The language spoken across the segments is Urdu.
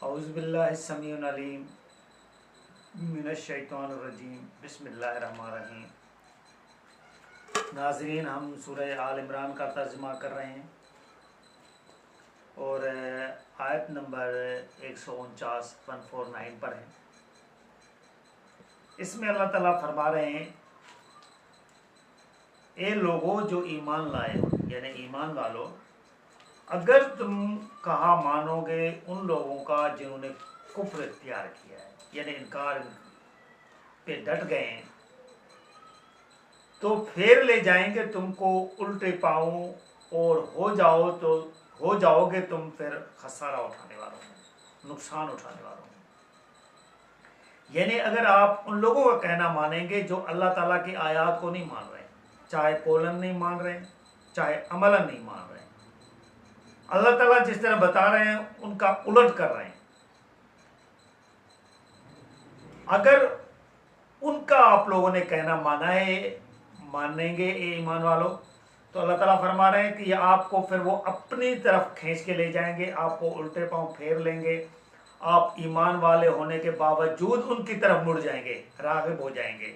اعوذ باللہ السمیع العلیم من الشیطان الرجیم بسم اللہ الرحمن الرحیم۔ ناظرین، ہم سورہ آل عمران کا ترجمہ کر رہے ہیں اور آیت نمبر 149 پر ہے۔ اس میں اللہ تعالیٰ فرما رہے ہیں، اے لوگوں جو ایمان لائے ہو، یعنی ایمان والو، اگر تم کہا مانو گے ان لوگوں کا جنہوں نے کفر اختیار کیا ہے، یعنی انکار پہ ڈٹ گئے ہیں، تو پھیر لے جائیں گے تم کو الٹے پاؤں اور ہو جاؤ گے تم پھر خسارہ اٹھانے والوں میں، نقصان اٹھانے والوں میں۔ یعنی اگر آپ ان لوگوں کا کہنا مانیں گے جو اللہ تعالیٰ کی آیات کو نہیں مان رہے، چاہے قولاً نہیں مان رہے، چاہے عملاً نہیں مان رہے، اللہ تعالیٰ جس طرح بتا رہے ہیں ان کا الٹ کر رہے ہیں، اگر ان کا آپ لوگوں نے کہنا مانا ہے، مانیں گے اے ایمان والو، تو اللہ تعالیٰ فرما رہے ہیں کہ یہ آپ کو پھر وہ اپنی طرف کھینچ کے لے جائیں گے، آپ کو الٹے پاؤں پھیر لیں گے، آپ ایمان والے ہونے کے باوجود ان کی طرف مڑ جائیں گے، راغب ہو جائیں گے۔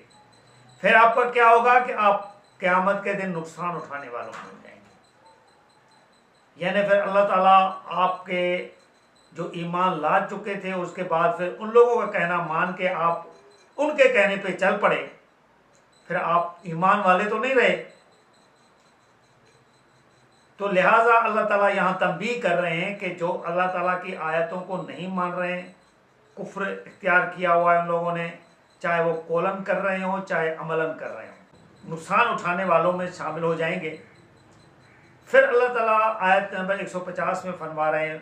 پھر آپ کا کیا ہوگا کہ آپ قیامت کے دن نقصان اٹھانے والوں میں ہو جائیں گے۔ یعنی پھر اللہ تعالیٰ آپ کے جو ایمان لا چکے تھے، اس کے بعد پھر ان لوگوں کا کہنا مان کے آپ ان کے کہنے پہ چل پڑے، پھر آپ ایمان والے تو نہیں رہے۔ تو لہٰذا اللہ تعالیٰ یہاں تنبیہ کر رہے ہیں کہ جو اللہ تعالیٰ کی آیتوں کو نہیں مان رہے ہیں، کفر اختیار کیا ہوا ہے ان لوگوں نے، چاہے وہ قولاً کر رہے ہوں چاہے عملاً کر رہے ہوں، نقصان اٹھانے والوں میں شامل ہو جائیں گے۔ پھر اللہ تعالیٰ آیت نمبر 150 میں فرما رہے ہیں،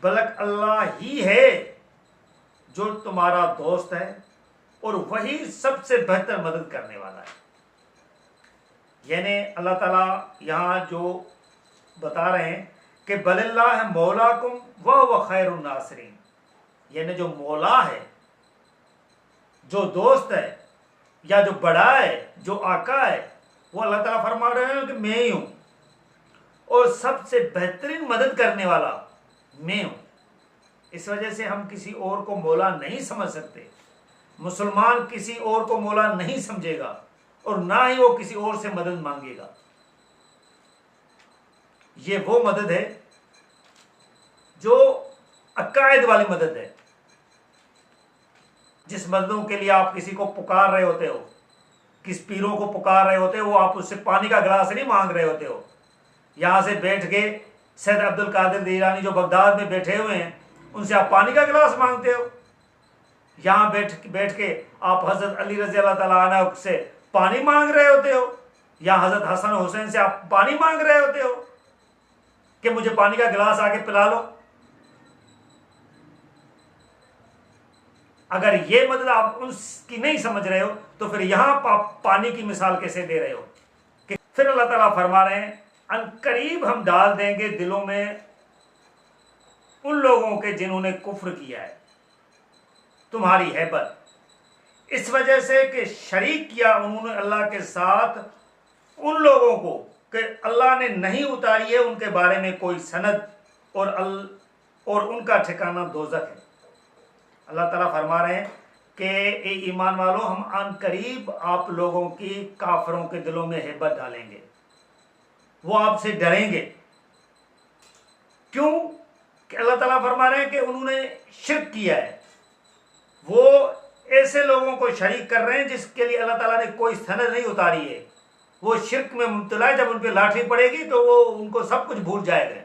بلک اللہ ہی ہے جو تمہارا دوست ہے اور وہی سب سے بہتر مدد کرنے والا ہے۔ یعنی اللہ تعالیٰ یہاں جو بتا رہے ہیں کہ بل اللہ مولاکم وہو خیر الناصرین، یعنی جو مولا ہے، جو دوست ہے یا جو بڑا ہے، جو آقا ہے، وہ اللہ تعالیٰ فرما رہے ہیں کہ میں ہی ہوں، اور سب سے بہترین مدد کرنے والا میں ہوں۔ اس وجہ سے ہم کسی اور کو مولا نہیں سمجھ سکتے، مسلمان کسی اور کو مولا نہیں سمجھے گا اور نہ ہی وہ کسی اور سے مدد مانگے گا۔ یہ وہ مدد ہے جو عقائد والی مدد ہے، جس مددوں کے لیے آپ کسی کو پکار رہے ہوتے ہو، کس پیروں کو پکار رہے ہوتے ہو، وہ آپ اس سے پانی کا گلاس نہیں مانگ رہے ہوتے ہو، یہاں سے بیٹھ کے سید عبد القادر جیلانی جو بغداد میں بیٹھے ہوئے ہیں ان سے آپ پانی کا گلاس مانگتے ہو، یہاں بیٹھ کے آپ حضرت علی رضی اللہ تعالیٰ عنہ سے پانی مانگ رہے ہوتے ہو، یا حضرت حسن حسین سے آپ پانی مانگ رہے ہوتے ہو کہ مجھے پانی کا گلاس آ کے پلا لو۔ اگر یہ مدد آپ اس کی نہیں سمجھ رہے ہو تو پھر یہاں آپ پانی کی مثال کیسے دے رہے ہو؟ کہ پھر اللہ تعالیٰ فرما رہے ہیں، ان قریب ہم ڈال دیں گے دلوں میں ان لوگوں کے جنہوں نے کفر کیا ہے تمہاری ہیبت، اس وجہ سے کہ شریک کیا انہوں نے اللہ کے ساتھ ان لوگوں کو کہ اللہ نے نہیں اتاری ہے ان کے بارے میں کوئی سند، اور ان کا ٹھکانہ دوزخ ہے۔ اللہ تعالیٰ فرما رہے ہیں کہ اے ایمان والو، ہم ان قریب آپ لوگوں کی کافروں کے دلوں میں ہیبت ڈالیں گے، وہ آپ سے ڈریں گے۔ کیوں کہ اللہ تعالیٰ فرما رہے ہیں کہ انہوں نے شرک کیا ہے، وہ ایسے لوگوں کو شریک کر رہے ہیں جس کے لیے اللہ تعالیٰ نے کوئی سند نہیں اتاری ہے، وہ شرک میں مبتلا ہے، جب ان پہ لاٹھی پڑے گی تو وہ ان کو سب کچھ بھول جائے گا،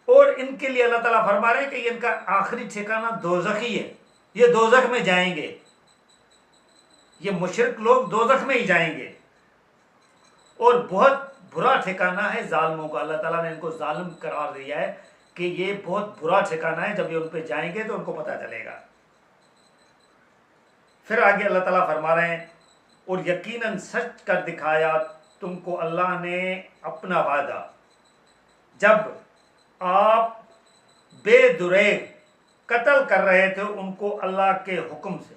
اور ان کے لیے اللہ تعالیٰ فرما رہے ہیں کہ ان کا آخری ٹھکانہ دوزخ ہی ہے، یہ دوزخ میں جائیں گے، یہ مشرک لوگ دوزخ میں ہی جائیں گے، اور بہت برا ٹھکانہ ہے ظالموں کا۔ اللہ تعالیٰ نے ان کو ظالم قرار دیا ہے کہ یہ بہت برا ٹھکانہ ہے، جب یہ ان پہ جائیں گے تو ان کو پتہ چلے گا۔ پھر آگے اللہ تعالیٰ فرما رہے ہیں، اور یقیناً سچ کر دکھایا تم کو اللہ نے اپنا وعدہ، جب آپ بے دریغ قتل کر رہے تھے ان کو اللہ کے حکم سے۔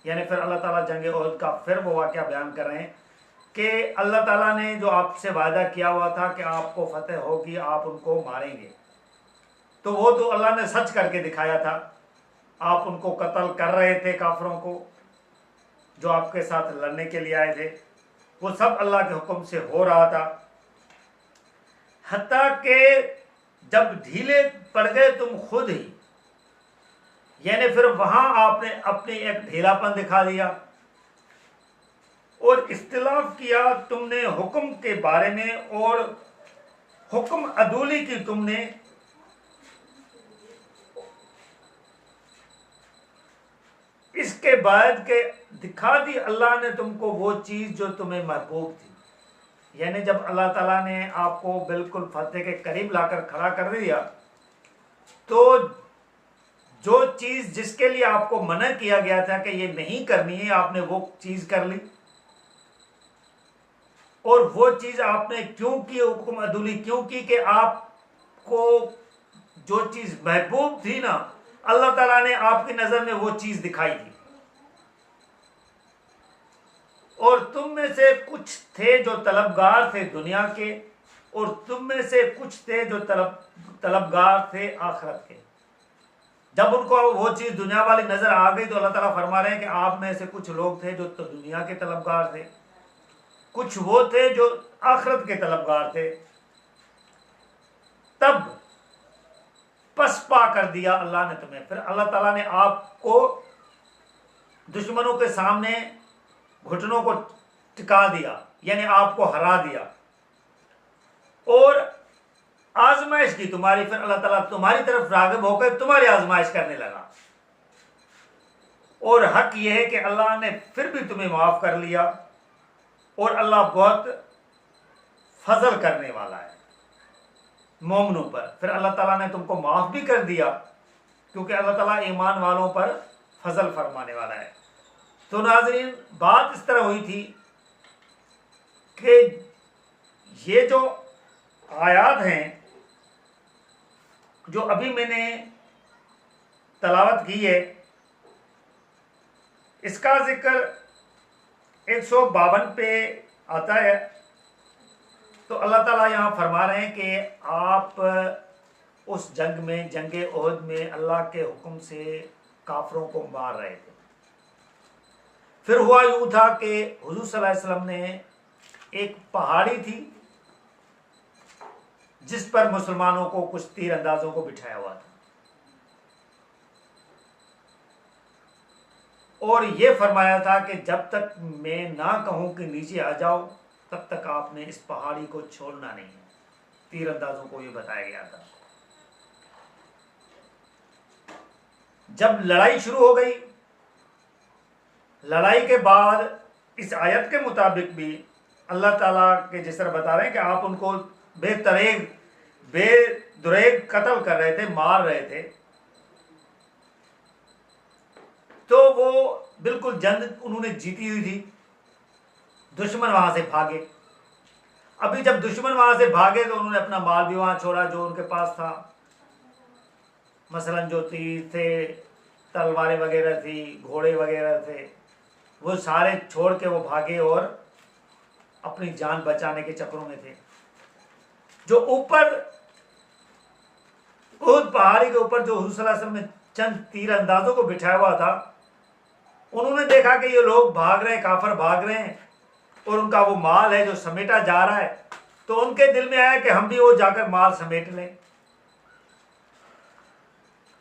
یعنی پھر اللہ تعالیٰ جنگ احد کا پھر وہ واقعہ بیان کر رہے ہیں کہ اللہ تعالیٰ نے جو آپ سے وعدہ کیا ہوا تھا کہ آپ کو فتح ہوگی، آپ ان کو ماریں گے، تو وہ تو اللہ نے سچ کر کے دکھایا تھا۔ آپ ان کو قتل کر رہے تھے، کافروں کو جو آپ کے ساتھ لڑنے کے لیے آئے تھے، وہ سب اللہ کے حکم سے ہو رہا تھا۔ حتیٰ کہ جب ڈھیلے پڑ گئے تم خود ہی، یعنی پھر وہاں آپ نے اپنی ایک ڈھیلا پن دکھا دیا اور اختلاف کیا تم نے حکم کے بارے میں، اور حکم عدولی کی تم نے، اس کے بعد کہ دکھا دی اللہ نے تم کو وہ چیز جو تمہیں محبوب تھی۔ یعنی جب اللہ تعالیٰ نے آپ کو بالکل فتح کے قریب لا کر کھڑا کر دیا، تو جو چیز جس کے لیے آپ کو منع کیا گیا تھا کہ یہ نہیں کرنی ہے، آپ نے وہ چیز کر لی۔ اور وہ چیز آپ نے کیوں کی، حکم عدولی کیوں کی؟ کہ آپ کو جو چیز محبوب تھی نا، اللہ تعالیٰ نے آپ کی نظر میں وہ چیز دکھائی تھی، اور تم میں سے کچھ تھے جو طلبگار تھے دنیا کے، اور تم میں سے کچھ تھے جو طلبگار تھے آخرت کے۔ جب ان کو وہ چیز دنیا والی نظر آ گئی تو اللہ تعالیٰ فرما رہے ہیں کہ آپ میں سے کچھ لوگ تھے جو دنیا کے طلبگار تھے، کچھ وہ تھے جو آخرت کے طلبگار تھے۔ تب پس پا کر دیا اللہ نے تمہیں، پھر اللہ تعالیٰ نے آپ کو دشمنوں کے سامنے گھٹنوں کو ٹکا دیا، یعنی آپ کو ہرا دیا، اور آزمائش کی تمہاری، پھر اللہ تعالیٰ تمہاری طرف راغب ہو کر تمہاری آزمائش کرنے لگا۔ اور حق یہ ہے کہ اللہ نے پھر بھی تمہیں معاف کر لیا، اور اللہ بہت فضل کرنے والا ہے مومنوں پر۔ پھر اللہ تعالیٰ نے تم کو معاف بھی کر دیا، کیونکہ اللہ تعالیٰ ایمان والوں پر فضل فرمانے والا ہے۔ تو ناظرین، بات اس طرح ہوئی تھی کہ یہ جو آیات ہیں جو ابھی میں نے تلاوت کی ہے، اس کا ذکر 152 پہ آتا ہے۔ تو اللہ تعالیٰ یہاں فرما رہے ہیں کہ آپ اس جنگ میں، جنگ احد میں، اللہ کے حکم سے کافروں کو مار رہے تھے۔ پھر ہوا یوں تھا کہ حضور صلی اللہ علیہ وسلم نے ایک پہاڑی تھی جس پر مسلمانوں کو کچھ تیر اندازوں کو بٹھایا ہوا تھا، اور یہ فرمایا تھا کہ جب تک میں نہ کہوں کہ نیچے آ جاؤ، تب تک آپ نے اس پہاڑی کو چھوڑنا نہیں ہے۔ تیر اندازوں کو یہ بتایا گیا تھا۔ جب لڑائی شروع ہو گئی، لڑائی کے بعد اس آیت کے مطابق بھی اللہ تعالیٰ کے جس طرح بتا رہے ہیں کہ آپ ان کو بے دریغ قتل کر رہے تھے، مار رہے تھے، تو وہ بالکل جنگ انہوں نے جیتی ہوئی تھی۔ دشمن وہاں سے بھاگے۔ ابھی جب دشمن وہاں سے بھاگے تو انہوں نے اپنا مال بھی وہاں چھوڑا جو ان کے پاس تھا، مثلا جو تیر تھے، تلواریں وغیرہ تھی، گھوڑے وغیرہ تھے، وہ سارے چھوڑ کے وہ بھاگے اور اپنی جان بچانے کے چکروں میں تھے۔ جو اوپر احد پہاڑی کے اوپر جو حضور صلی اللہ علیہ وسلم نے چند تیر اندازوں کو بٹھایا ہوا تھا، انہوں نے دیکھا کہ یہ لوگ بھاگ رہے ہیں، کافر بھاگ رہے ہیں، اور ان کا وہ مال ہے جو سمیٹا جا رہا ہے، تو ان کے دل میں آیا کہ ہم بھی وہ جا کر مال سمیٹ لیں۔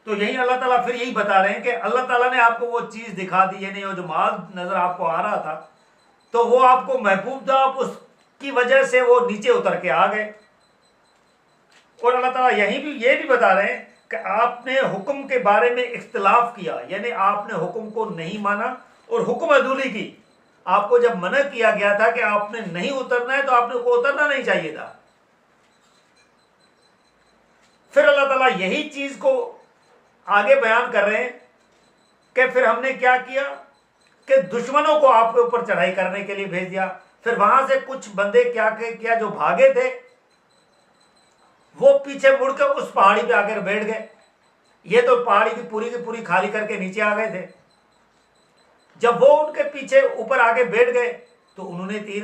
تو یہی اللہ تعالیٰ پھر یہی بتا رہے ہیں کہ اللہ تعالیٰ نے آپ کو وہ چیز دکھا دی، یعنی وہ جو مال نظر آپ کو آ رہا تھا تو وہ آپ کو محبوب تھا، آپ اس کی وجہ سے وہ نیچے اتر کے آ گئے۔ اور اللہ تعالیٰ یہیں بھی یہ بھی بتا رہے ہیں کہ آپ نے حکم کے بارے میں اختلاف کیا، یعنی آپ نے حکم کو نہیں مانا اور حکم عدولی کی۔ آپ کو جب منع کیا گیا تھا کہ آپ نے نہیں اترنا ہے تو آپ نے کو اترنا نہیں چاہیے تھا۔ پھر اللہ تعالیٰ یہی چیز کو آگے بیان کر رہے ہیں کہ پھر ہم نے کیا کیا کہ دشمنوں کو آپ کے اوپر چڑھائی کرنے کے لیے بھیج دیا۔ پھر وہاں سے کچھ بندے کیا جو بھاگے تھے وہ پیچھے مڑ کر اس پہاڑی پہ آ کر بیٹھ گئے۔ یہ تو پہاڑی کی پوری خالی کر کے نیچے آ گئے تھے۔ جب وہ ان کے پیچھے اوپر آ کے بیٹھ گئے تو انہوں نے تیر